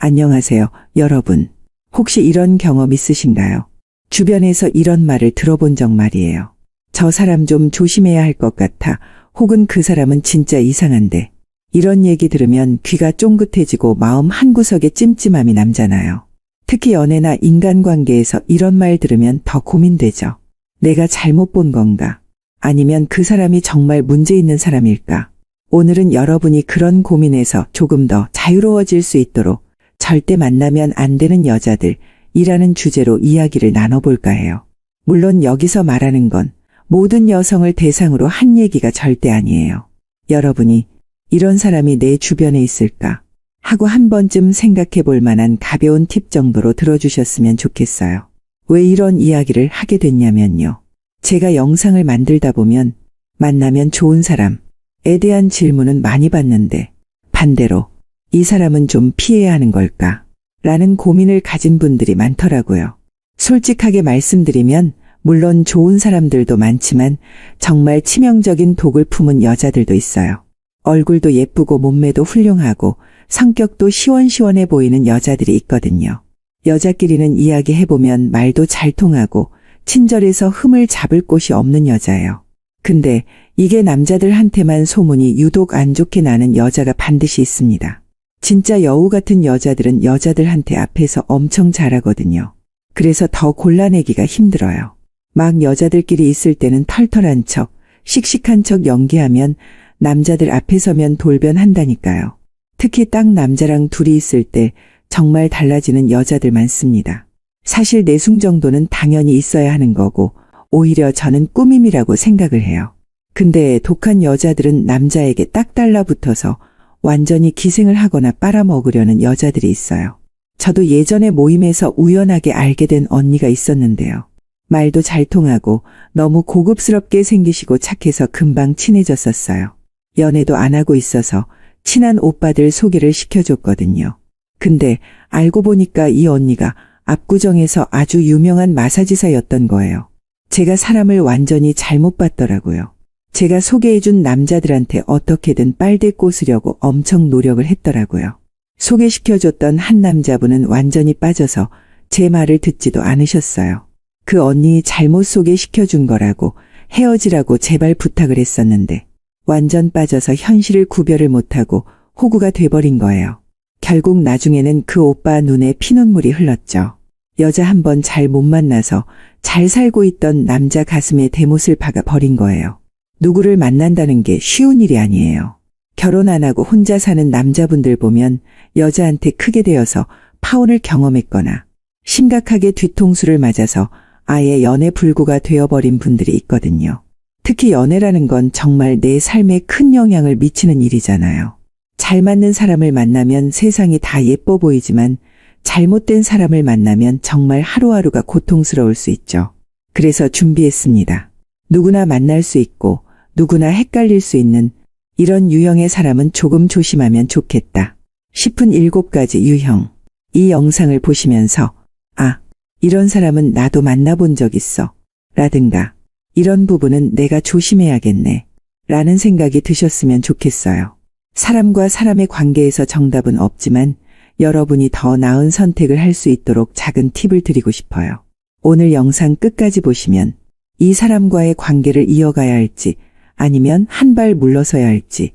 안녕하세요, 여러분. 혹시 이런 경험 있으신가요? 주변에서 이런 말을 들어본 적 말이에요. 저 사람 좀 조심해야 할 것 같아. 혹은 그 사람은 진짜 이상한데. 이런 얘기 들으면 귀가 쫑긋해지고 마음 한구석에 찜찜함이 남잖아요. 특히 연애나 인간관계에서 이런 말 들으면 더 고민되죠. 내가 잘못 본 건가? 아니면 그 사람이 정말 문제 있는 사람일까? 오늘은 여러분이 그런 고민에서 조금 더 자유로워질 수 있도록 절대 만나면 안 되는 여자들이라는 주제로 이야기를 나눠볼까 해요. 물론 여기서 말하는 건 모든 여성을 대상으로 한 얘기가 절대 아니에요. 여러분이 이런 사람이 내 주변에 있을까 하고 한 번쯤 생각해 볼 만한 가벼운 팁 정도로 들어주셨으면 좋겠어요. 왜 이런 이야기를 하게 됐냐면요. 제가 영상을 만들다 보면 만나면 좋은 사람에 대한 질문은 많이 받는데 반대로 이 사람은 좀 피해야 하는 걸까? 라는 고민을 가진 분들이 많더라고요. 솔직하게 말씀드리면 물론 좋은 사람들도 많지만 정말 치명적인 독을 품은 여자들도 있어요. 얼굴도 예쁘고 몸매도 훌륭하고 성격도 시원시원해 보이는 여자들이 있거든요. 여자끼리는 이야기해보면 말도 잘 통하고 친절해서 흠을 잡을 곳이 없는 여자예요. 근데 이게 남자들한테만 소문이 유독 안 좋게 나는 여자가 반드시 있습니다. 진짜 여우 같은 여자들은 여자들한테 앞에서 엄청 잘하거든요. 그래서 더 골라내기가 힘들어요. 막 여자들끼리 있을 때는 털털한 척, 씩씩한 척 연기하면 남자들 앞에 서면 돌변한다니까요. 특히 딱 남자랑 둘이 있을 때 정말 달라지는 여자들 많습니다. 사실 내숭 정도는 당연히 있어야 하는 거고 오히려 저는 꾸밈이라고 생각을 해요. 근데 독한 여자들은 남자에게 딱 달라붙어서 완전히 기생을 하거나 빨아먹으려는 여자들이 있어요. 저도 예전에 모임에서 우연하게 알게 된 언니가 있었는데요. 말도 잘 통하고 너무 고급스럽게 생기시고 착해서 금방 친해졌었어요. 연애도 안 하고 있어서 친한 오빠들 소개를 시켜줬거든요. 근데 알고 보니까 이 언니가 압구정에서 아주 유명한 마사지사였던 거예요. 제가 사람을 완전히 잘못 봤더라고요. 제가 소개해준 남자들한테 어떻게든 빨대 꽂으려고 엄청 노력을 했더라고요. 소개시켜줬던 한 남자분은 완전히 빠져서 제 말을 듣지도 않으셨어요. 그 언니 잘못 소개시켜준 거라고 헤어지라고 제발 부탁을 했었는데 완전 빠져서 현실을 구별을 못하고 호구가 돼버린 거예요. 결국 나중에는 그 오빠 눈에 피눈물이 흘렀죠. 여자 한 번 잘 못 만나서 잘 살고 있던 남자 가슴에 대못을 박아 버린 거예요. 누구를 만난다는 게 쉬운 일이 아니에요. 결혼 안 하고 혼자 사는 남자분들 보면 여자한테 크게 되어서 파혼을 경험했거나 심각하게 뒤통수를 맞아서 아예 연애 불구가 되어버린 분들이 있거든요. 특히 연애라는 건 정말 내 삶에 큰 영향을 미치는 일이잖아요. 잘 맞는 사람을 만나면 세상이 다 예뻐 보이지만 잘못된 사람을 만나면 정말 하루하루가 고통스러울 수 있죠. 그래서 준비했습니다. 누구나 만날 수 있고 누구나 헷갈릴 수 있는 이런 유형의 사람은 조금 조심하면 좋겠다 싶은 7가지 유형. 이 영상을 보시면서 아, 이런 사람은 나도 만나본 적 있어 라든가 이런 부분은 내가 조심해야겠네 라는 생각이 드셨으면 좋겠어요. 사람과 사람의 관계에서 정답은 없지만 여러분이 더 나은 선택을 할 수 있도록 작은 팁을 드리고 싶어요. 오늘 영상 끝까지 보시면 이 사람과의 관계를 이어가야 할지 아니면 한 발 물러서야 할지에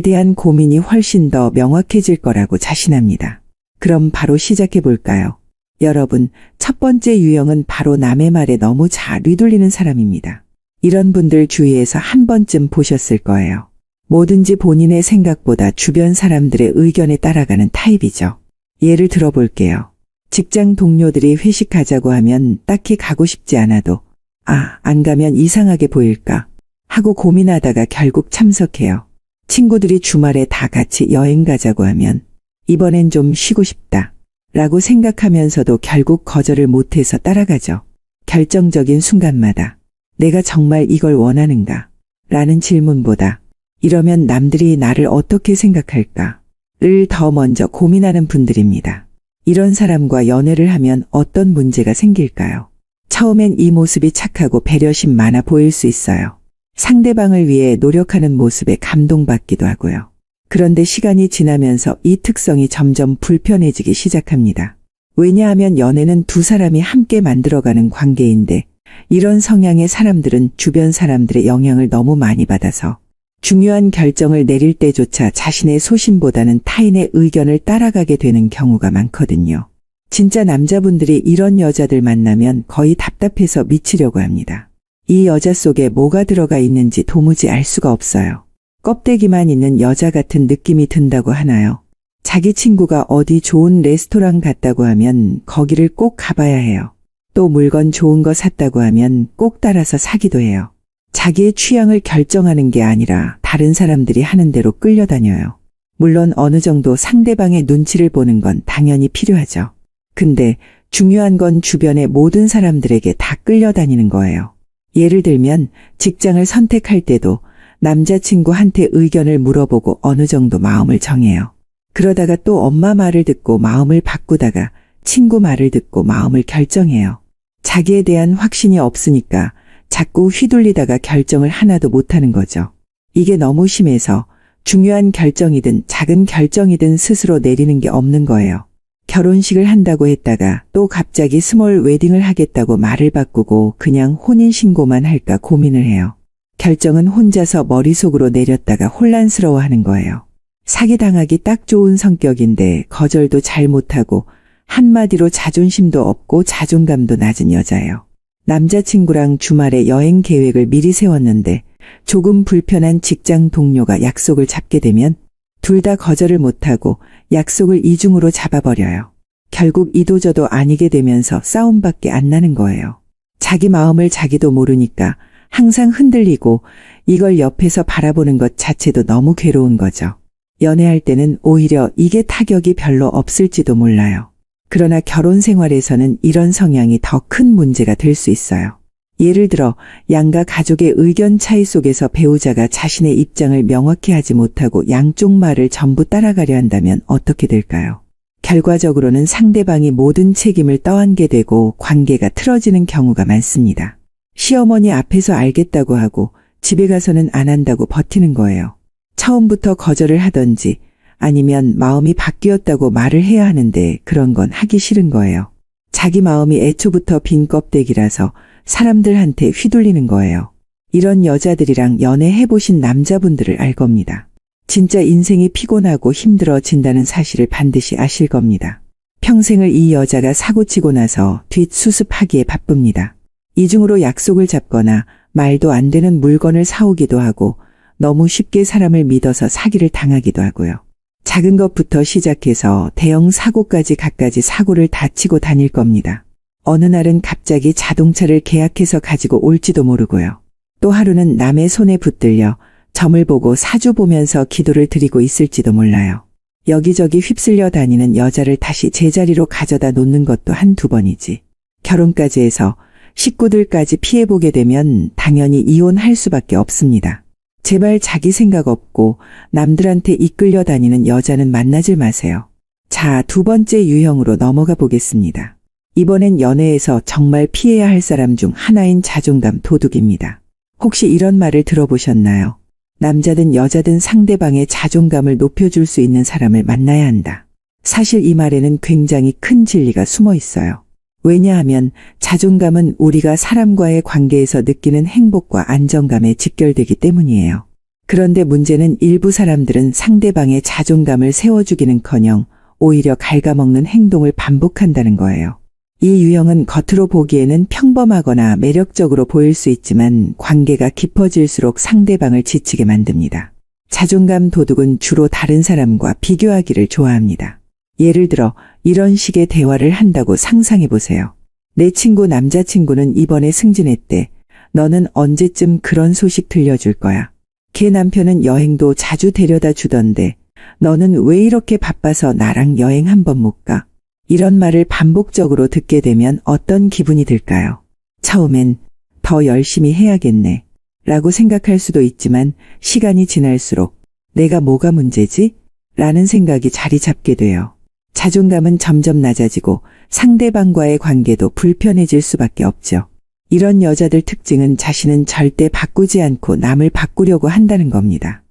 대한 고민이 훨씬 더 명확해질 거라고 자신합니다. 그럼 바로 시작해 볼까요? 여러분, 첫 번째 유형은 바로 남의 말에 너무 잘 휘둘리는 사람입니다. 이런 분들 주위에서 한 번쯤 보셨을 거예요. 뭐든지 본인의 생각보다 주변 사람들의 의견에 따라가는 타입이죠. 예를 들어볼게요. 직장 동료들이 회식하자고 하면 딱히 가고 싶지 않아도 안 가면 이상하게 보일까 하고 고민하다가 결국 참석해요. 친구들이 주말에 다 같이 여행 가자고 하면 이번엔 좀 쉬고 싶다 라고 생각하면서도 결국 거절을 못해서 따라가죠. 결정적인 순간마다 내가 정말 이걸 원하는가 라는 질문보다 이러면 남들이 나를 어떻게 생각할까를 더 먼저 고민하는 분들입니다. 이런 사람과 연애를 하면 어떤 문제가 생길까요? 처음엔 이 모습이 착하고 배려심 많아 보일 수 있어요. 상대방을 위해 노력하는 모습에 감동받기도 하고요. 그런데 시간이 지나면서 이 특성이 점점 불편해지기 시작합니다. 왜냐하면 연애는 두 사람이 함께 만들어가는 관계인데 이런 성향의 사람들은 주변 사람들의 영향을 너무 많이 받아서 중요한 결정을 내릴 때조차 자신의 소신보다는 타인의 의견을 따라가게 되는 경우가 많거든요. 진짜 남자분들이 이런 여자들 만나면 거의 답답해서 미치려고 합니다. 이 여자 속에 뭐가 들어가 있는지 도무지 알 수가 없어요. 껍데기만 있는 여자 같은 느낌이 든다고 하나요? 자기 친구가 어디 좋은 레스토랑 갔다고 하면 거기를 꼭 가봐야 해요. 또 물건 좋은 거 샀다고 하면 꼭 따라서 사기도 해요. 자기의 취향을 결정하는 게 아니라 다른 사람들이 하는 대로 끌려다녀요. 물론 어느 정도 상대방의 눈치를 보는 건 당연히 필요하죠. 근데 중요한 건 주변의 모든 사람들에게 다 끌려다니는 거예요. 예를 들면 직장을 선택할 때도 남자친구한테 의견을 물어보고 어느 정도 마음을 정해요. 그러다가 또 엄마 말을 듣고 마음을 바꾸다가 친구 말을 듣고 마음을 결정해요. 자기에 대한 확신이 없으니까 자꾸 휘둘리다가 결정을 하나도 못하는 거죠. 이게 너무 심해서 중요한 결정이든 작은 결정이든 스스로 내리는 게 없는 거예요. 결혼식을 한다고 했다가 또 갑자기 스몰 웨딩을 하겠다고 말을 바꾸고 그냥 혼인신고만 할까 고민을 해요. 결정은 혼자서 머릿속으로 내렸다가 혼란스러워하는 거예요. 사기당하기 딱 좋은 성격인데 거절도 잘 못하고 한마디로 자존심도 없고 자존감도 낮은 여자예요. 남자친구랑 주말에 여행 계획을 미리 세웠는데 조금 불편한 직장 동료가 약속을 잡게 되면 둘 다 거절을 못하고 약속을 이중으로 잡아버려요. 결국 이도저도 아니게 되면서 싸움밖에 안 나는 거예요. 자기 마음을 자기도 모르니까 항상 흔들리고 이걸 옆에서 바라보는 것 자체도 너무 괴로운 거죠. 연애할 때는 오히려 이게 타격이 별로 없을지도 몰라요. 그러나 결혼 생활에서는 이런 성향이 더 큰 문제가 될 수 있어요. 예를 들어 양가 가족의 의견 차이 속에서 배우자가 자신의 입장을 명확히 하지 못하고 양쪽 말을 전부 따라가려 한다면 어떻게 될까요? 결과적으로는 상대방이 모든 책임을 떠안게 되고 관계가 틀어지는 경우가 많습니다. 시어머니 앞에서 알겠다고 하고 집에 가서는 안 한다고 버티는 거예요. 처음부터 거절을 하던지 아니면 마음이 바뀌었다고 말을 해야 하는데 그런 건 하기 싫은 거예요. 자기 마음이 애초부터 빈 껍데기라서 사람들한테 휘둘리는 거예요. 이런 여자들이랑 연애해보신 남자분들을 알 겁니다. 진짜 인생이 피곤하고 힘들어진다는 사실을 반드시 아실 겁니다. 평생을 이 여자가 사고치고 나서 뒷수습하기에 바쁩니다. 이중으로 약속을 잡거나 말도 안 되는 물건을 사오기도 하고 너무 쉽게 사람을 믿어서 사기를 당하기도 하고요. 작은 것부터 시작해서 대형 사고까지 갖가지 사고를 다 치고 다닐 겁니다. 어느 날은 갑자기 자동차를 계약해서 가지고 올지도 모르고요. 또 하루는 남의 손에 붙들려 점을 보고 사주 보면서 기도를 드리고 있을지도 몰라요. 여기저기 휩쓸려 다니는 여자를 다시 제자리로 가져다 놓는 것도 한두 번이지. 결혼까지 해서 식구들까지 피해보게 되면 당연히 이혼할 수밖에 없습니다. 제발 자기 생각 없고 남들한테 이끌려 다니는 여자는 만나질 마세요. 자, 두 번째 유형으로 넘어가 보겠습니다. 이번엔 연애에서 정말 피해야 할 사람 중 하나인 자존감 도둑입니다. 혹시 이런 말을 들어보셨나요? 남자든 여자든 상대방의 자존감을 높여줄 수 있는 사람을 만나야 한다. 사실 이 말에는 굉장히 큰 진리가 숨어 있어요. 왜냐하면 자존감은 우리가 사람과의 관계에서 느끼는 행복과 안정감에 직결되기 때문이에요. 그런데 문제는 일부 사람들은 상대방의 자존감을 세워주기는커녕 오히려 갉아먹는 행동을 반복한다는 거예요. 이 유형은 겉으로 보기에는 평범하거나 매력적으로 보일 수 있지만 관계가 깊어질수록 상대방을 지치게 만듭니다. 자존감 도둑은 주로 다른 사람과 비교하기를 좋아합니다. 예를 들어 이런 식의 대화를 한다고 상상해 보세요. 내 친구 남자친구는 이번에 승진했대. 너는 언제쯤 그런 소식 들려줄 거야? 걔 남편은 여행도 자주 데려다 주던데 너는 왜 이렇게 바빠서 나랑 여행 한번 못 가? 이런 말을 반복적으로 듣게 되면 어떤 기분이 들까요? 처음엔 더 열심히 해야겠네 라고 생각할 수도 있지만 시간이 지날수록 내가 뭐가 문제지? 라는 생각이 자리 잡게 돼요. 자존감은 점점 낮아지고 상대방과의 관계도 불편해질 수밖에 없죠. 이런 여자들 특징은 자신은 절대 바꾸지 않고 남을 바꾸려고 한다는 겁니다.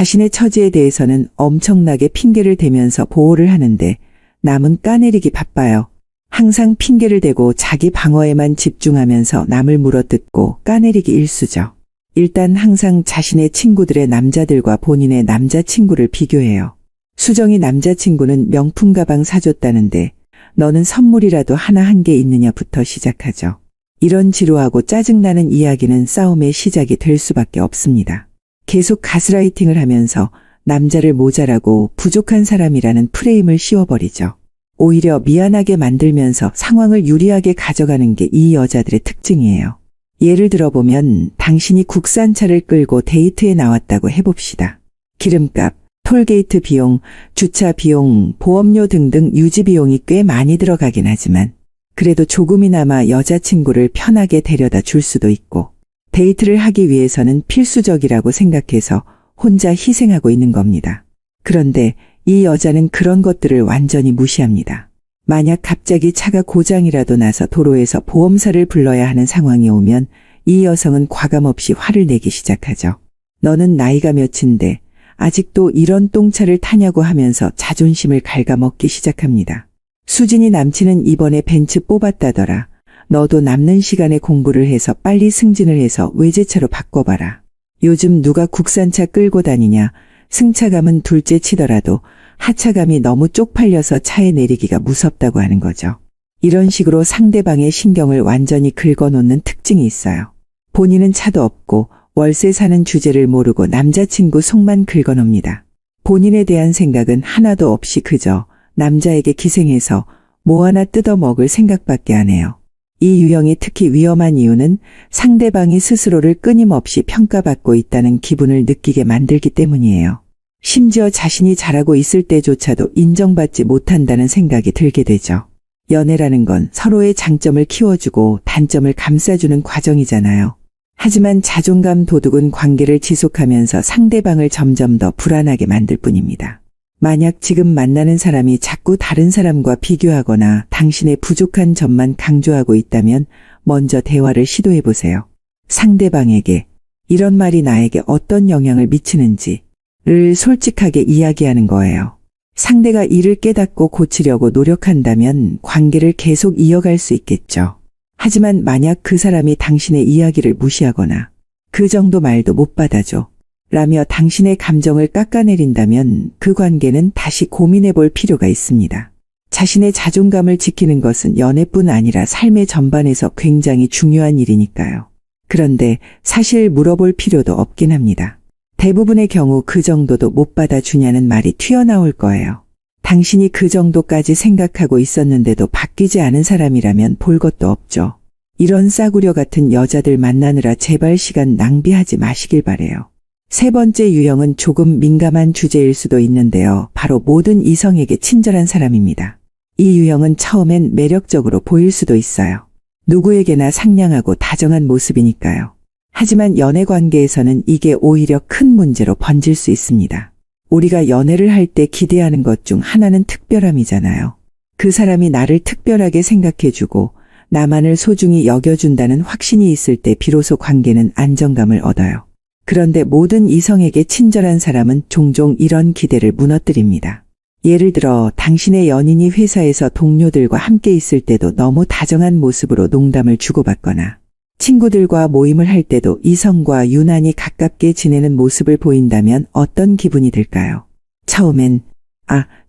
자신의 처지에 대해서는 엄청나게 핑계를 대면서 보호를 하는데 남은 까내리기 바빠요. 항상 핑계를 대고 자기 방어에만 집중하면서 남을 물어뜯고 까내리기 일수죠. 일단 항상 자신의 친구들의 남자들과 본인의 남자친구를 비교해요. 수정이 남자친구는 명품 가방 사줬다는데 너는 선물이라도 하나 한 게 있느냐부터 시작하죠. 이런 지루하고 짜증나는 이야기는 싸움의 시작이 될 수밖에 없습니다. 계속 가스라이팅을 하면서 남자를 모자라고 부족한 사람이라는 프레임을 씌워버리죠. 오히려 미안하게 만들면서 상황을 유리하게 가져가는 게 이 여자들의 특징이에요. 예를 들어보면 당신이 국산차를 끌고 데이트에 나왔다고 해봅시다. 기름값, 톨게이트 비용, 주차 비용, 보험료 등등 유지 비용이 꽤 많이 들어가긴 하지만 그래도 조금이나마 여자친구를 편하게 데려다 줄 수도 있고 데이트를 하기 위해서는 필수적이라고 생각해서 혼자 희생하고 있는 겁니다. 그런데 이 여자는 그런 것들을 완전히 무시합니다. 만약 갑자기 차가 고장이라도 나서 도로에서 보험사를 불러야 하는 상황이 오면 이 여성은 과감없이 화를 내기 시작하죠. 너는 나이가 몇인데 아직도 이런 똥차를 타냐고 하면서 자존심을 갉아먹기 시작합니다. 수진이 남친은 이번에 벤츠 뽑았다더라. 너도 남는 시간에 공부를 해서 빨리 승진을 해서 외제차로 바꿔봐라. 요즘 누가 국산차 끌고 다니냐. 승차감은 둘째 치더라도 하차감이 너무 쪽팔려서 차에 내리기가 무섭다고 하는 거죠. 이런 식으로 상대방의 신경을 완전히 긁어놓는 특징이 있어요. 본인은 차도 없고 월세 사는 주제를 모르고 남자친구 속만 긁어놉니다. 본인에 대한 생각은 하나도 없이 그저 남자에게 기생해서 뭐 하나 뜯어먹을 생각밖에 안 해요. 이 유형이 특히 위험한 이유는 상대방이 스스로를 끊임없이 평가받고 있다는 기분을 느끼게 만들기 때문이에요. 심지어 자신이 잘하고 있을 때조차도 인정받지 못한다는 생각이 들게 되죠. 연애라는 건 서로의 장점을 키워주고 단점을 감싸주는 과정이잖아요. 하지만 자존감 도둑은 관계를 지속하면서 상대방을 점점 더 불안하게 만들 뿐입니다. 만약 지금 만나는 사람이 자꾸 다른 사람과 비교하거나 당신의 부족한 점만 강조하고 있다면 먼저 대화를 시도해 보세요. 상대방에게 이런 말이 나에게 어떤 영향을 미치는지를 솔직하게 이야기하는 거예요. 상대가 이를 깨닫고 고치려고 노력한다면 관계를 계속 이어갈 수 있겠죠. 하지만 만약 그 사람이 당신의 이야기를 무시하거나 그 정도 말도 못 받아줘 라며 당신의 감정을 깎아내린다면 그 관계는 다시 고민해 볼 필요가 있습니다. 자신의 자존감을 지키는 것은 연애뿐 아니라 삶의 전반에서 굉장히 중요한 일이니까요. 그런데 사실 물어볼 필요도 없긴 합니다. 대부분의 경우 그 정도도 못 받아주냐는 말이 튀어나올 거예요. 당신이 그 정도까지 생각하고 있었는데도 바뀌지 않은 사람이라면 볼 것도 없죠. 이런 싸구려 같은 여자들 만나느라 제발 시간 낭비하지 마시길 바래요. 세 번째 유형은 조금 민감한 주제일 수도 있는데요. 바로 모든 이성에게 친절한 사람입니다. 이 유형은 처음엔 매력적으로 보일 수도 있어요. 누구에게나 상냥하고 다정한 모습이니까요. 하지만 연애 관계에서는 이게 오히려 큰 문제로 번질 수 있습니다. 우리가 연애를 할 때 기대하는 것 중 하나는 특별함이잖아요. 그 사람이 나를 특별하게 생각해주고 나만을 소중히 여겨준다는 확신이 있을 때 비로소 관계는 안정감을 얻어요. 그런데 모든 이성에게 친절한 사람은 종종 이런 기대를 무너뜨립니다. 예를 들어 당신의 연인이 회사에서 동료들과 함께 있을 때도 너무 다정한 모습으로 농담을 주고받거나 친구들과 모임을 할 때도 이성과 유난히 가깝게 지내는 모습을 보인다면 어떤 기분이 들까요? 처음엔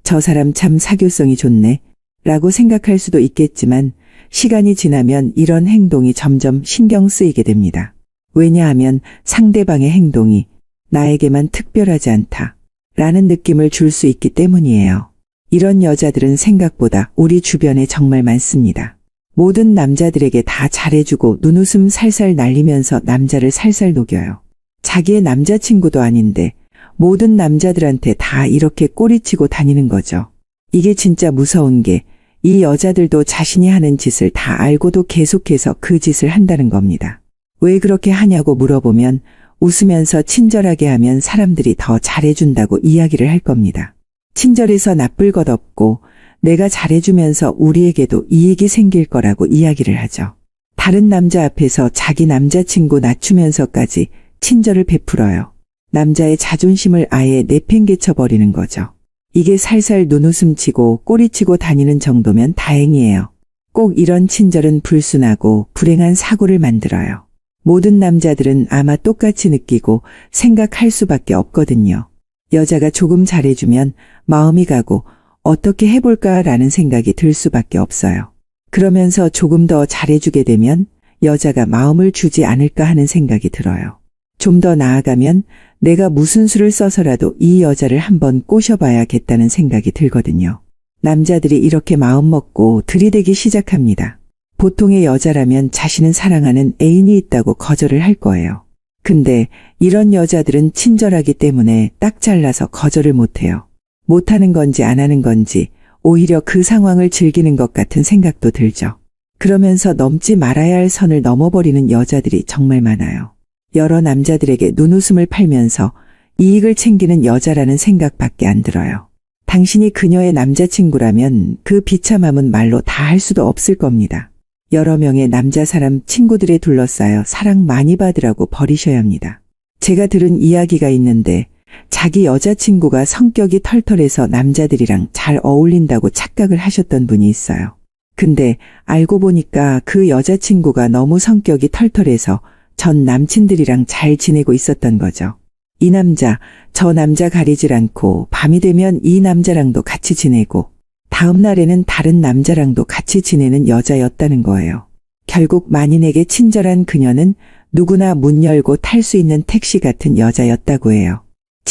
저 사람 참 사교성이 좋네 라고 생각할 수도 있겠지만 시간이 지나면 이런 행동이 점점 신경 쓰이게 됩니다. 왜냐하면 상대방의 행동이 나에게만 특별하지 않다 라는 느낌을 줄 수 있기 때문이에요. 이런 여자들은 생각보다 우리 주변에 정말 많습니다. 모든 남자들에게 다 잘해주고 눈웃음 살살 날리면서 남자를 살살 녹여요. 자기의 남자친구도 아닌데 모든 남자들한테 다 이렇게 꼬리치고 다니는 거죠. 이게 진짜 무서운 게 이 여자들도 자신이 하는 짓을 다 알고도 계속해서 그 짓을 한다는 겁니다. 왜 그렇게 하냐고 물어보면 웃으면서 친절하게 하면 사람들이 더 잘해준다고 이야기를 할 겁니다. 친절해서 나쁠 것 없고 내가 잘해주면서 우리에게도 이익이 생길 거라고 이야기를 하죠. 다른 남자 앞에서 자기 남자친구 낮추면서까지 친절을 베풀어요. 남자의 자존심을 아예 내팽개쳐 버리는 거죠. 이게 살살 눈웃음 치고 꼬리치고 다니는 정도면 다행이에요. 꼭 이런 친절은 불순하고 불행한 사고를 만들어요. 모든 남자들은 아마 똑같이 느끼고 생각할 수밖에 없거든요. 여자가 조금 잘해주면 마음이 가고 어떻게 해볼까라는 생각이 들 수밖에 없어요. 그러면서 조금 더 잘해주게 되면 여자가 마음을 주지 않을까 하는 생각이 들어요. 좀 더 나아가면 내가 무슨 수를 써서라도 이 여자를 한번 꼬셔봐야겠다는 생각이 들거든요. 남자들이 이렇게 마음먹고 들이대기 시작합니다. 보통의 여자라면 자신은 사랑하는 애인이 있다고 거절을 할 거예요. 근데 이런 여자들은 친절하기 때문에 딱 잘라서 거절을 못해요. 못하는 건지 안 하는 건지 오히려 그 상황을 즐기는 것 같은 생각도 들죠. 그러면서 넘지 말아야 할 선을 넘어버리는 여자들이 정말 많아요. 여러 남자들에게 눈웃음을 팔면서 이익을 챙기는 여자라는 생각밖에 안 들어요. 당신이 그녀의 남자친구라면 그 비참함은 말로 다 할 수도 없을 겁니다. 여러 명의 남자 사람 친구들에 둘러싸여 사랑 많이 받으라고 버리셔야 합니다. 제가 들은 이야기가 있는데 자기 여자친구가 성격이 털털해서 남자들이랑 잘 어울린다고 착각을 하셨던 분이 있어요. 근데 알고 보니까 그 여자친구가 너무 성격이 털털해서 전 남친들이랑 잘 지내고 있었던 거죠. 이 남자, 저 남자 가리질 않고 밤이 되면 이 남자랑도 같이 지내고 다음 날에는 다른 남자랑도 같이 지내는 여자였다는 거예요. 결국 만인에게 친절한 그녀는 누구나 문 열고 탈 수 있는 택시 같은 여자였다고 해요.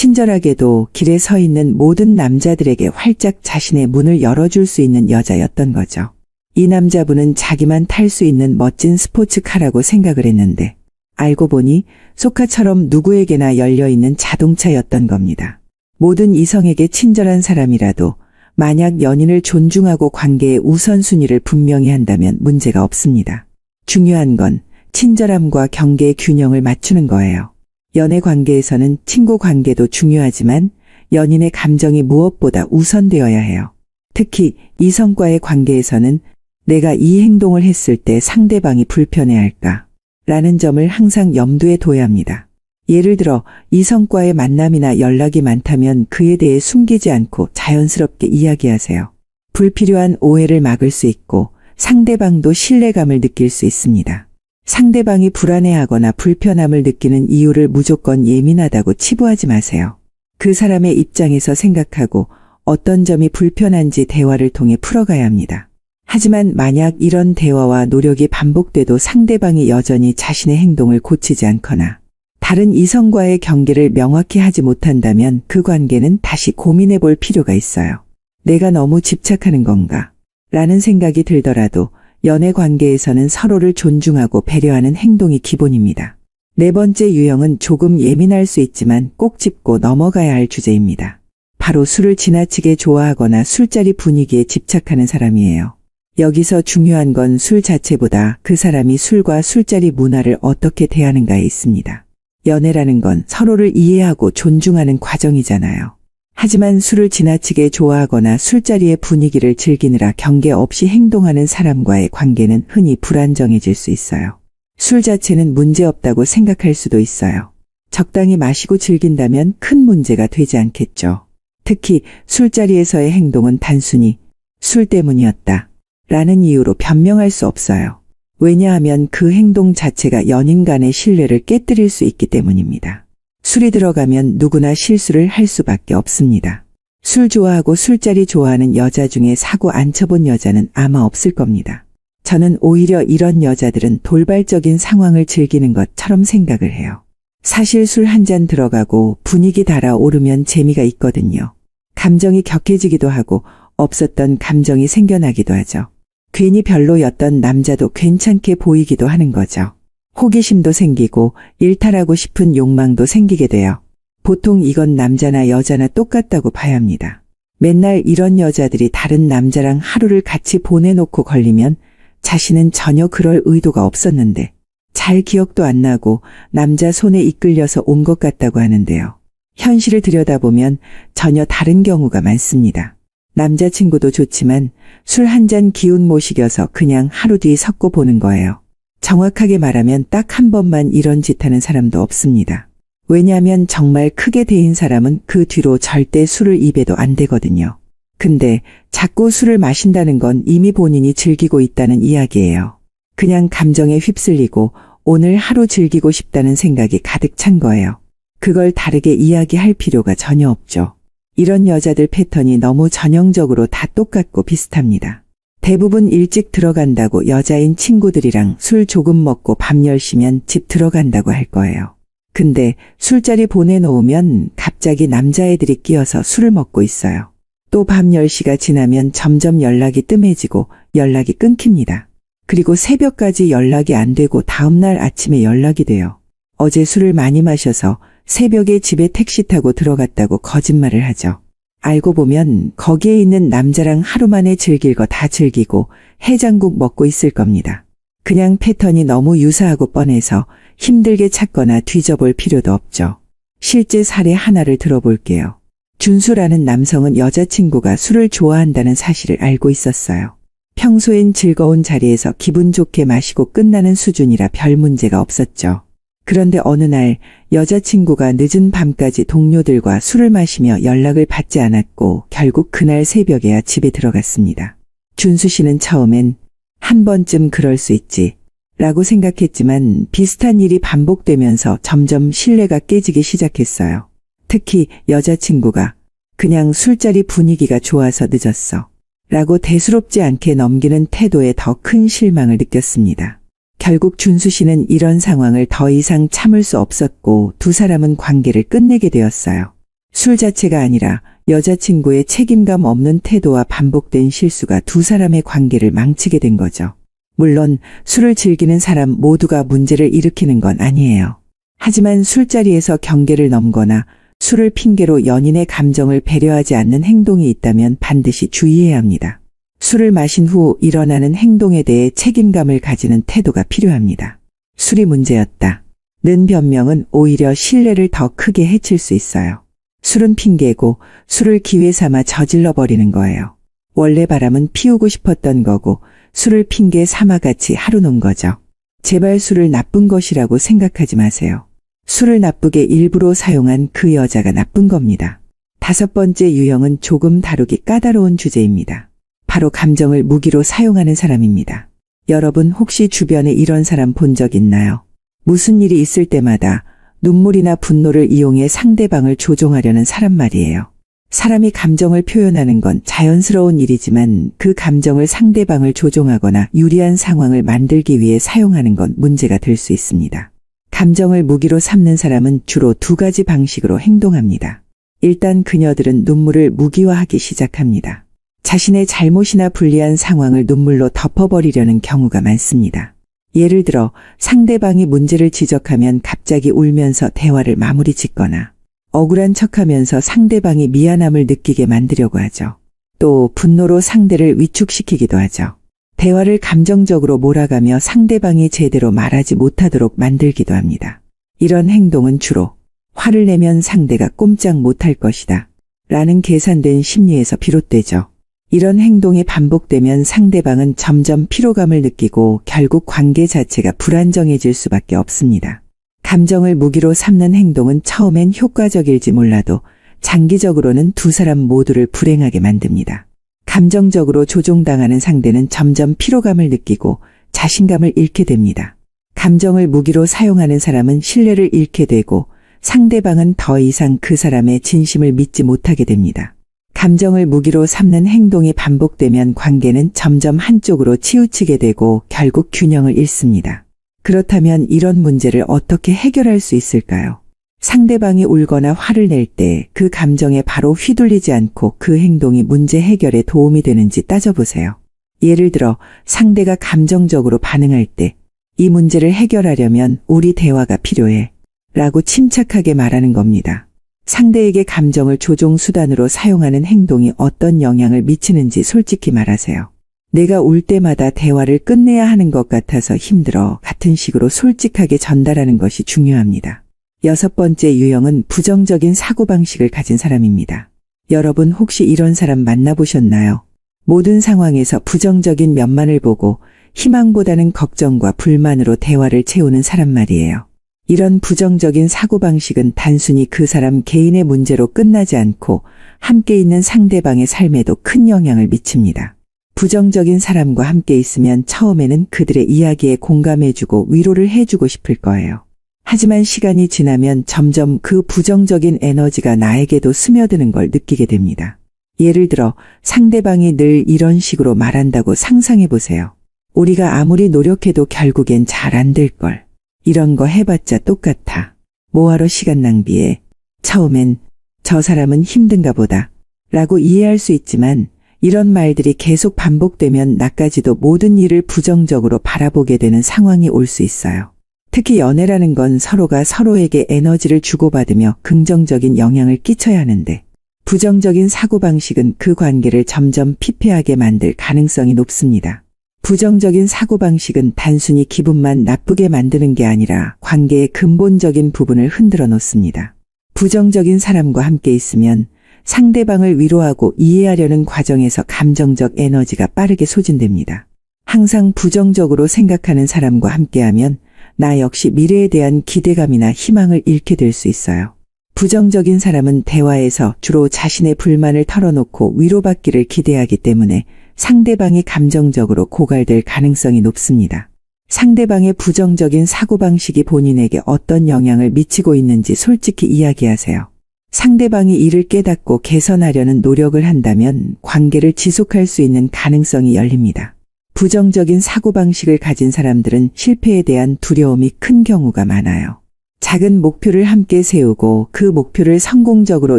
친절하게도 길에 서 있는 모든 남자들에게 활짝 자신의 문을 열어줄 수 있는 여자였던 거죠. 이 남자분은 자기만 탈 수 있는 멋진 스포츠카라고 생각을 했는데 알고 보니 소카처럼 누구에게나 열려있는 자동차였던 겁니다. 모든 이성에게 친절한 사람이라도 만약 연인을 존중하고 관계의 우선순위를 분명히 한다면 문제가 없습니다. 중요한 건 친절함과 경계의 균형을 맞추는 거예요. 연애 관계에서는 친구 관계도 중요하지만 연인의 감정이 무엇보다 우선되어야 해요. 특히 이성과의 관계에서는 내가 이 행동을 했을 때 상대방이 불편해할까? 라는 점을 항상 염두에 둬야 합니다. 예를 들어 이성과의 만남이나 연락이 많다면 그에 대해 숨기지 않고 자연스럽게 이야기하세요. 불필요한 오해를 막을 수 있고 상대방도 신뢰감을 느낄 수 있습니다. 상대방이 불안해하거나 불편함을 느끼는 이유를 무조건 예민하다고 치부하지 마세요. 그 사람의 입장에서 생각하고 어떤 점이 불편한지 대화를 통해 풀어가야 합니다. 하지만 만약 이런 대화와 노력이 반복돼도 상대방이 여전히 자신의 행동을 고치지 않거나 다른 이성과의 경계를 명확히 하지 못한다면 그 관계는 다시 고민해 볼 필요가 있어요. 내가 너무 집착하는 건가? 라는 생각이 들더라도 연애 관계에서는 서로를 존중하고 배려하는 행동이 기본입니다. 네 번째 유형은 조금 예민할 수 있지만 꼭 짚고 넘어가야 할 주제입니다. 바로 술을 지나치게 좋아하거나 술자리 분위기에 집착하는 사람이에요. 여기서 중요한 건 술 자체보다 그 사람이 술과 술자리 문화를 어떻게 대하는가에 있습니다. 연애라는 건 서로를 이해하고 존중하는 과정이잖아요. 하지만 술을 지나치게 좋아하거나 술자리의 분위기를 즐기느라 경계 없이 행동하는 사람과의 관계는 흔히 불안정해질 수 있어요. 술 자체는 문제없다고 생각할 수도 있어요. 적당히 마시고 즐긴다면 큰 문제가 되지 않겠죠. 특히 술자리에서의 행동은 단순히 술 때문이었다 라는 이유로 변명할 수 없어요. 왜냐하면 그 행동 자체가 연인 간의 신뢰를 깨뜨릴 수 있기 때문입니다. 술이 들어가면 누구나 실수를 할 수밖에 없습니다. 술 좋아하고 술자리 좋아하는 여자 중에 사고 안 쳐본 여자는 아마 없을 겁니다. 저는 오히려 이런 여자들은 돌발적인 상황을 즐기는 것처럼 생각을 해요. 사실 술 한 잔 들어가고 분위기 달아오르면 재미가 있거든요. 감정이 격해지기도 하고 없었던 감정이 생겨나기도 하죠. 괜히 별로였던 남자도 괜찮게 보이기도 하는 거죠. 호기심도 생기고 일탈하고 싶은 욕망도 생기게 돼요. 보통 이건 남자나 여자나 똑같다고 봐야 합니다. 맨날 이런 여자들이 다른 남자랑 하루를 같이 보내놓고 걸리면 자신은 전혀 그럴 의도가 없었는데 잘 기억도 안 나고 남자 손에 이끌려서 온 것 같다고 하는데요. 현실을 들여다보면 전혀 다른 경우가 많습니다. 남자친구도 좋지만 술 한 잔 기운 못 식여서 그냥 하루 뒤 섞고 보는 거예요. 정확하게 말하면 딱 한 번만 이런 짓 하는 사람도 없습니다. 왜냐하면 정말 크게 데인 사람은 그 뒤로 절대 술을 입에도 안 대거든요. 근데 자꾸 술을 마신다는 건 이미 본인이 즐기고 있다는 이야기예요. 그냥 감정에 휩쓸리고 오늘 하루 즐기고 싶다는 생각이 가득 찬 거예요. 그걸 다르게 이야기할 필요가 전혀 없죠. 이런 여자들 패턴이 너무 전형적으로 다 똑같고 비슷합니다. 대부분 일찍 들어간다고 여자인 친구들이랑 술 조금 먹고 밤 10시면 집 들어간다고 할 거예요. 근데 술자리 보내놓으면 갑자기 남자애들이 끼어서 술을 먹고 있어요. 또 밤 10시가 지나면 점점 연락이 뜸해지고 연락이 끊깁니다. 그리고 새벽까지 연락이 안 되고 다음날 아침에 연락이 돼요. 어제 술을 많이 마셔서 새벽에 집에 택시 타고 들어갔다고 거짓말을 하죠. 알고 보면 거기에 있는 남자랑 하루 만에 즐길 거 다 즐기고 해장국 먹고 있을 겁니다. 그냥 패턴이 너무 유사하고 뻔해서 힘들게 찾거나 뒤져볼 필요도 없죠. 실제 사례 하나를 들어볼게요. 준수라는 남성은 여자친구가 술을 좋아한다는 사실을 알고 있었어요. 평소엔 즐거운 자리에서 기분 좋게 마시고 끝나는 수준이라 별 문제가 없었죠. 그런데 어느 날 여자친구가 늦은 밤까지 동료들과 술을 마시며 연락을 받지 않았고 결국 그날 새벽에야 집에 들어갔습니다. 준수 씨는 처음엔 한 번쯤 그럴 수 있지 라고 생각했지만 비슷한 일이 반복되면서 점점 신뢰가 깨지기 시작했어요. 특히 여자친구가 그냥 술자리 분위기가 좋아서 늦었어 라고 대수롭지 않게 넘기는 태도에 더 큰 실망을 느꼈습니다. 결국 준수 씨는 이런 상황을 더 이상 참을 수 없었고 두 사람은 관계를 끝내게 되었어요. 술 자체가 아니라 여자친구의 책임감 없는 태도와 반복된 실수가 두 사람의 관계를 망치게 된 거죠. 물론 술을 즐기는 사람 모두가 문제를 일으키는 건 아니에요. 하지만 술자리에서 경계를 넘거나 술을 핑계로 연인의 감정을 배려하지 않는 행동이 있다면 반드시 주의해야 합니다. 술을 마신 후 일어나는 행동에 대해 책임감을 가지는 태도가 필요합니다. 술이 문제였다. 는 변명은 오히려 신뢰를 더 크게 해칠 수 있어요. 술은 핑계고 술을 기회 삼아 저질러 버리는 거예요. 원래 바람은 피우고 싶었던 거고 술을 핑계 삼아 같이 하루 논 거죠. 제발 술을 나쁜 것이라고 생각하지 마세요. 술을 나쁘게 일부러 사용한 그 여자가 나쁜 겁니다. 5번째 유형은 조금 다루기 까다로운 주제입니다. 바로 감정을 무기로 사용하는 사람입니다. 여러분 혹시 주변에 이런 사람 본 적 있나요? 무슨 일이 있을 때마다 눈물이나 분노를 이용해 상대방을 조종하려는 사람 말이에요. 사람이 감정을 표현하는 건 자연스러운 일이지만 그 감정을 상대방을 조종하거나 유리한 상황을 만들기 위해 사용하는 건 문제가 될 수 있습니다. 감정을 무기로 삼는 사람은 주로 2가지 방식으로 행동합니다. 일단 그녀들은 눈물을 무기화하기 시작합니다. 자신의 잘못이나 불리한 상황을 눈물로 덮어버리려는 경우가 많습니다. 예를 들어 상대방이 문제를 지적하면 갑자기 울면서 대화를 마무리 짓거나 억울한 척하면서 상대방이 미안함을 느끼게 만들려고 하죠. 또 분노로 상대를 위축시키기도 하죠. 대화를 감정적으로 몰아가며 상대방이 제대로 말하지 못하도록 만들기도 합니다. 이런 행동은 주로 화를 내면 상대가 꼼짝 못할 것이다 라는 계산된 심리에서 비롯되죠. 이런 행동이 반복되면 상대방은 점점 피로감을 느끼고 결국 관계 자체가 불안정해질 수밖에 없습니다. 감정을 무기로 삼는 행동은 처음엔 효과적일지 몰라도 장기적으로는 두 사람 모두를 불행하게 만듭니다. 감정적으로 조종당하는 상대는 점점 피로감을 느끼고 자신감을 잃게 됩니다. 감정을 무기로 사용하는 사람은 신뢰를 잃게 되고 상대방은 더 이상 그 사람의 진심을 믿지 못하게 됩니다. 감정을 무기로 삼는 행동이 반복되면 관계는 점점 한쪽으로 치우치게 되고 결국 균형을 잃습니다. 그렇다면 이런 문제를 어떻게 해결할 수 있을까요? 상대방이 울거나 화를 낼 때 그 감정에 바로 휘둘리지 않고 그 행동이 문제 해결에 도움이 되는지 따져보세요. 예를 들어 상대가 감정적으로 반응할 때 이 문제를 해결하려면 우리 대화가 필요해 라고 침착하게 말하는 겁니다. 상대에게 감정을 조종 수단으로 사용하는 행동이 어떤 영향을 미치는지 솔직히 말하세요. 내가 울 때마다 대화를 끝내야 하는 것 같아서 힘들어 같은 식으로 솔직하게 전달하는 것이 중요합니다. 6번째 유형은 부정적인 사고방식을 가진 사람입니다. 여러분 혹시 이런 사람 만나보셨나요? 모든 상황에서 부정적인 면만을 보고 희망보다는 걱정과 불만으로 대화를 채우는 사람 말이에요. 이런 부정적인 사고방식은 단순히 그 사람 개인의 문제로 끝나지 않고 함께 있는 상대방의 삶에도 큰 영향을 미칩니다. 부정적인 사람과 함께 있으면 처음에는 그들의 이야기에 공감해주고 위로를 해주고 싶을 거예요. 하지만 시간이 지나면 점점 그 부정적인 에너지가 나에게도 스며드는 걸 느끼게 됩니다. 예를 들어 상대방이 늘 이런 식으로 말한다고 상상해 보세요. 우리가 아무리 노력해도 결국엔 잘 안 될걸. 이런 거 해봤자 똑같아. 뭐하러 시간 낭비해. 처음엔 저 사람은 힘든가 보다 라고 이해할 수 있지만 이런 말들이 계속 반복되면 나까지도 모든 일을 부정적으로 바라보게 되는 상황이 올 수 있어요. 특히 연애라는 건 서로가 서로에게 에너지를 주고받으며 긍정적인 영향을 끼쳐야 하는데 부정적인 사고방식은 그 관계를 점점 피폐하게 만들 가능성이 높습니다. 부정적인 사고방식은 단순히 기분만 나쁘게 만드는 게 아니라 관계의 근본적인 부분을 흔들어 놓습니다. 부정적인 사람과 함께 있으면 상대방을 위로하고 이해하려는 과정에서 감정적 에너지가 빠르게 소진됩니다. 항상 부정적으로 생각하는 사람과 함께하면 나 역시 미래에 대한 기대감이나 희망을 잃게 될 수 있어요. 부정적인 사람은 대화에서 주로 자신의 불만을 털어놓고 위로받기를 기대하기 때문에 상대방이 감정적으로 고갈될 가능성이 높습니다. 상대방의 부정적인 사고방식이 본인에게 어떤 영향을 미치고 있는지 솔직히 이야기하세요. 상대방이 이를 깨닫고 개선하려는 노력을 한다면 관계를 지속할 수 있는 가능성이 열립니다. 부정적인 사고방식을 가진 사람들은 실패에 대한 두려움이 큰 경우가 많아요. 작은 목표를 함께 세우고 그 목표를 성공적으로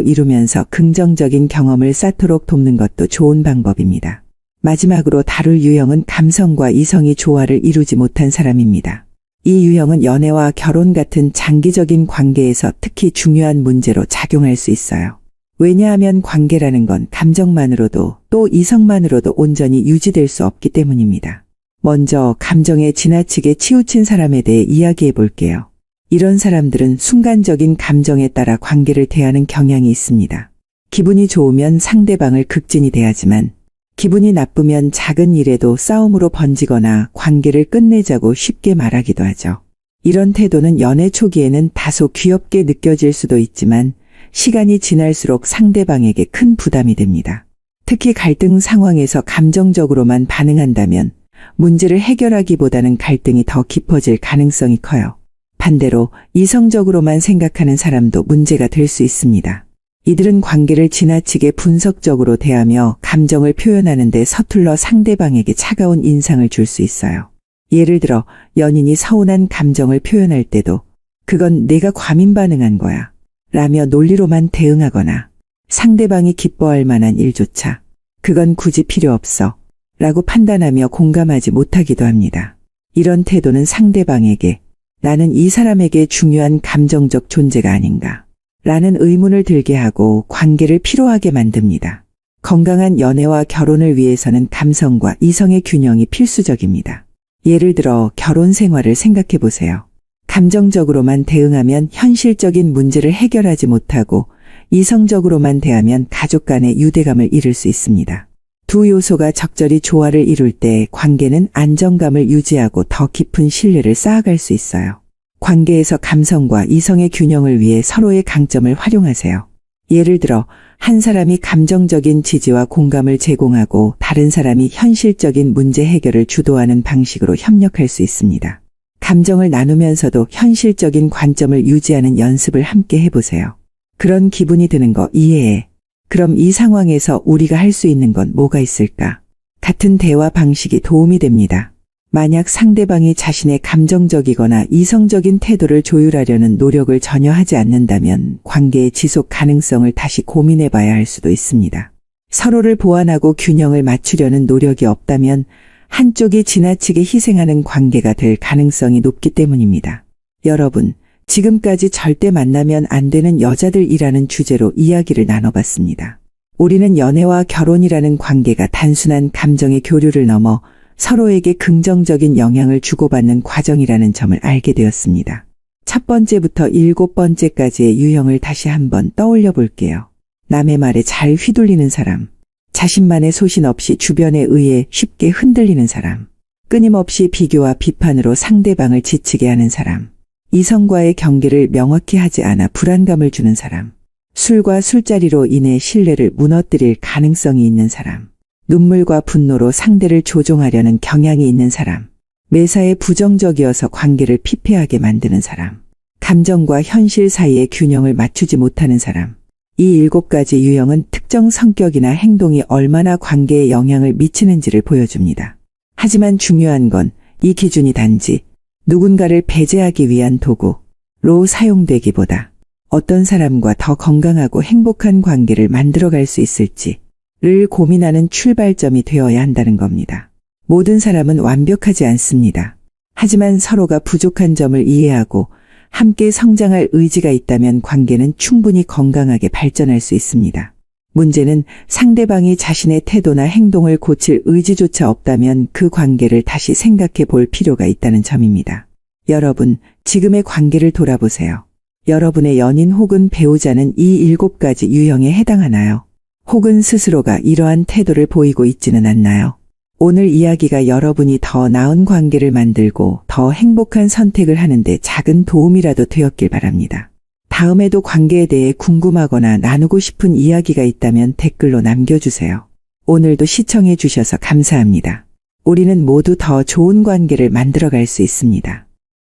이루면서 긍정적인 경험을 쌓도록 돕는 것도 좋은 방법입니다. 마지막으로 다룰 유형은 감성과 이성이 조화를 이루지 못한 사람입니다. 이 유형은 연애와 결혼 같은 장기적인 관계에서 특히 중요한 문제로 작용할 수 있어요. 왜냐하면 관계라는 건 감정만으로도 또 이성만으로도 온전히 유지될 수 없기 때문입니다. 먼저 감정에 지나치게 치우친 사람에 대해 이야기해 볼게요. 이런 사람들은 순간적인 감정에 따라 관계를 대하는 경향이 있습니다. 기분이 좋으면 상대방을 극진히 대하지만 기분이 나쁘면 작은 일에도 싸움으로 번지거나 관계를 끝내자고 쉽게 말하기도 하죠. 이런 태도는 연애 초기에는 다소 귀엽게 느껴질 수도 있지만 시간이 지날수록 상대방에게 큰 부담이 됩니다. 특히 갈등 상황에서 감정적으로만 반응한다면 문제를 해결하기보다는 갈등이 더 깊어질 가능성이 커요. 반대로 이성적으로만 생각하는 사람도 문제가 될 수 있습니다. 이들은 관계를 지나치게 분석적으로 대하며 감정을 표현하는데 서툴러 상대방에게 차가운 인상을 줄 수 있어요. 예를 들어 연인이 서운한 감정을 표현할 때도 그건 내가 과민 반응한 거야 라며 논리로만 대응하거나 상대방이 기뻐할 만한 일조차 그건 굳이 필요 없어 라고 판단하며 공감하지 못하기도 합니다. 이런 태도는 상대방에게 나는 이 사람에게 중요한 감정적 존재가 아닌가 라는 의문을 들게 하고 관계를 피로하게 만듭니다. 건강한 연애와 결혼을 위해서는 감성과 이성의 균형이 필수적입니다. 예를 들어 결혼 생활을 생각해 보세요. 감정적으로만 대응하면 현실적인 문제를 해결하지 못하고 이성적으로만 대하면 가족 간의 유대감을 잃을 수 있습니다. 두 요소가 적절히 조화를 이룰 때 관계는 안정감을 유지하고 더 깊은 신뢰를 쌓아갈 수 있어요. 관계에서 감성과 이성의 균형을 위해 서로의 강점을 활용하세요. 예를 들어 한 사람이 감정적인 지지와 공감을 제공하고 다른 사람이 현실적인 문제 해결을 주도하는 방식으로 협력할 수 있습니다. 감정을 나누면서도 현실적인 관점을 유지하는 연습을 함께 해보세요. 그런 기분이 드는 거 이해해. 그럼 이 상황에서 우리가 할 수 있는 건 뭐가 있을까? 같은 대화 방식이 도움이 됩니다. 만약 상대방이 자신의 감정적이거나 이성적인 태도를 조율하려는 노력을 전혀 하지 않는다면 관계의 지속 가능성을 다시 고민해 봐야 할 수도 있습니다. 서로를 보완하고 균형을 맞추려는 노력이 없다면 한쪽이 지나치게 희생하는 관계가 될 가능성이 높기 때문입니다. 여러분, 지금까지 절대 만나면 안 되는 여자들이라는 주제로 이야기를 나눠봤습니다. 우리는 연애와 결혼이라는 관계가 단순한 감정의 교류를 넘어 서로에게 긍정적인 영향을 주고받는 과정이라는 점을 알게 되었습니다. 첫 번째부터 7번째까지의 유형을 다시 한번 떠올려 볼게요. 남의 말에 잘 휘둘리는 사람, 자신만의 소신 없이 주변에 의해 쉽게 흔들리는 사람, 끊임없이 비교와 비판으로 상대방을 지치게 하는 사람, 이성과의 경계를 명확히 하지 않아 불안감을 주는 사람. 술과 술자리로 인해 신뢰를 무너뜨릴 가능성이 있는 사람. 눈물과 분노로 상대를 조종하려는 경향이 있는 사람. 매사에 부정적이어서 관계를 피폐하게 만드는 사람. 감정과 현실 사이의 균형을 맞추지 못하는 사람. 이 7가지 유형은 특정 성격이나 행동이 얼마나 관계에 영향을 미치는지를 보여줍니다. 하지만 중요한 건 이 기준이 단지 누군가를 배제하기 위한 도구로 사용되기보다 어떤 사람과 더 건강하고 행복한 관계를 만들어갈 수 있을지를 고민하는 출발점이 되어야 한다는 겁니다. 모든 사람은 완벽하지 않습니다. 하지만 서로가 부족한 점을 이해하고 함께 성장할 의지가 있다면 관계는 충분히 건강하게 발전할 수 있습니다. 문제는 상대방이 자신의 태도나 행동을 고칠 의지조차 없다면 그 관계를 다시 생각해 볼 필요가 있다는 점입니다. 여러분, 지금의 관계를 돌아보세요. 여러분의 연인 혹은 배우자는 이 7가지 유형에 해당하나요? 혹은 스스로가 이러한 태도를 보이고 있지는 않나요? 오늘 이야기가 여러분이 더 나은 관계를 만들고 더 행복한 선택을 하는데 작은 도움이라도 되었길 바랍니다. 다음에도 관계에 대해 궁금하거나 나누고 싶은 이야기가 있다면 댓글로 남겨주세요. 오늘도 시청해 주셔서 감사합니다. 우리는 모두 더 좋은 관계를 만들어갈 수 있습니다.